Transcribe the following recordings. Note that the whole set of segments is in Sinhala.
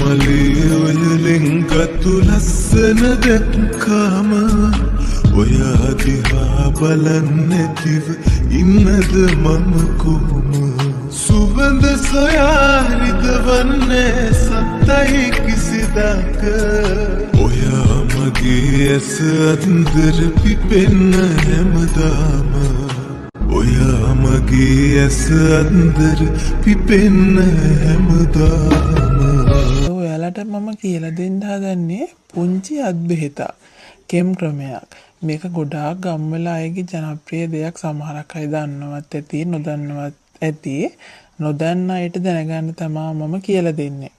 මලේ වලින් ගතු ලස්සන දැක්කාම ඔයා දිහා බලන්නේතිව ඉන්නද මම කොහොම සුවඳ සොයා රිදවන්නේ සත්තයි කිසිදාක ඔයා මගේ ඇස අන්දර පිපෙන්න හැමදාම ඔයා මගේ ඇස අන්දර පිපෙන්න හැමදාම ඔයාලට මම කියලා දෙන්න හදන්නේ පුංචි අත්බෙහෙතක් කෙම් ක්‍රමයක්. මේක ගොඩාක් ගම්වල අයගේ ජනප්‍රිය දෙයක්. සමහරක් අය දන්නවත් ඇති නොදන්නවත් ඇති. නොදන්න අයට දැනගන්න තමයි මම කියලා දෙන්නේ.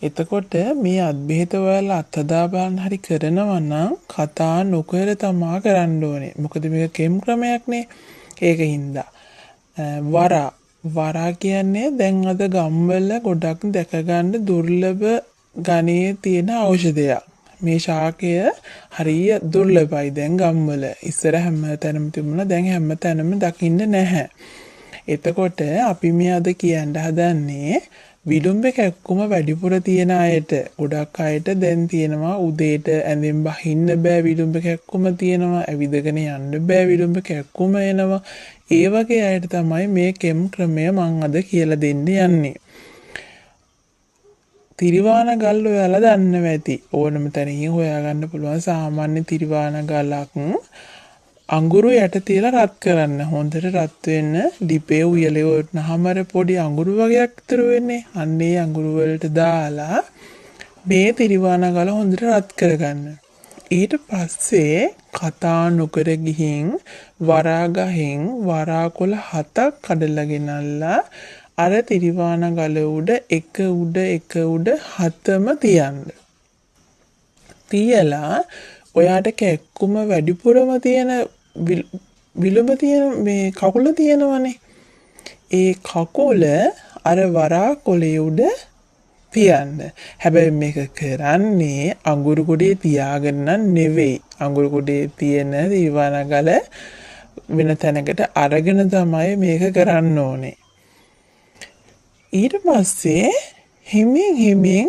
එතකොට මේ අත්බෙහෙත ඔයාලා අත්දා බලන්න හරි කරනවා නම් කතා නොකර තමා කරන්න ඕනේ. මොකද මේක කෙම් ක්‍රමයක්නේ. ඒකින්ද වරා කියන්නේ දැන් අද ගම්වල ගොඩක් දැක ගන්න දුර්ලභ ගණයේ තියෙන ඖෂධයක්. මේ ශාකය හරිය දුර්ලභයි දැන් ගම්වල. ඉස්සර හැම තැනම තිබුණා, දැන් හැම තැනම දකින්න නැහැ. එතකොට අපි මේ අද කියන්න හදන්නේ විලුඹ කැක්කුම වැඩිපුර තියෙන අයට. ගොඩක් අයට දැන් තියෙනවා උදේට ඇඳෙන් බහින්න බෑ, විලුඹ කැක්කුම තියෙනවා, ඇවිදගෙන යන්න බෑ, විලුඹ කැක්කුම එනවා. ඒ වගේ අයට තමයි මේ කෙම් ක්‍රමය මං අද කියලා දෙන්න යන්නේ. තිරිවාන ගල් ඔයාලා දන්නවා ඇති. ඕනම තැනකින් හොයාගන්න පුළුවන් සාමාන්‍ය තිරිවාන ගලක් අඟුරු යට තියලා රත් කරන්න. හොඳට රත් වෙන්න ලිපේ උයලේ වුණාම පොඩි අඟුරු වගේක් ඉතුරු වෙන්නේ. අන්න ඒ අඟුරු වලට දාලා මේ තිරිවාන ගල හොඳට රත් කරගන්න. ඊට පස්සේ කතා නොකර ගිහින් වරාගහෙන් වරාකොළ 7ක් කඩලා ගෙනල්ලා අර තිරිවාන ගල උඩ එක උඩ 7ම තියන්න. තියලා ඔයාට කැක්කුම වැඩිපුරම තියෙන විලුඹ තියෙන මේ කකුල තියෙනවනේ. ඒ කකුල අර වරාකොළේ උඩ තියන්න. හැබැයි මේක කරන්නේ අඟුරු කුඩේ තියාගෙන නෙවෙයි. අඟුරු කුඩේ තියෙන තිරිවාන ගල වෙන තැනකට අරගෙන තමයි මේක කරන්න ඕනේ. ඊට පස්සේ හිමින්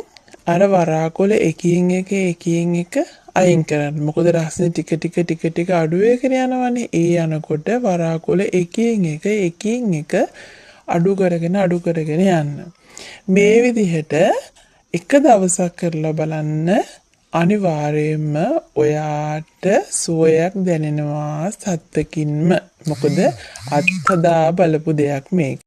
අර වරාකොළ එකින් එක අයින් කරන්න. මොකද රස්නේ ටික අඩු වෙගෙන යනවනේ. ඒ යනකොට වරාකොළ එකින් එක අඩු කරගෙන යන්න. මේ විදිහට එක දවසක් කරලා බලන්න. අනිවාර්යයෙන්ම ඔයාට සුවයක් දැනෙනවා සත්තකින්ම. මොකද අත්දා බලපු දෙයක් මේක.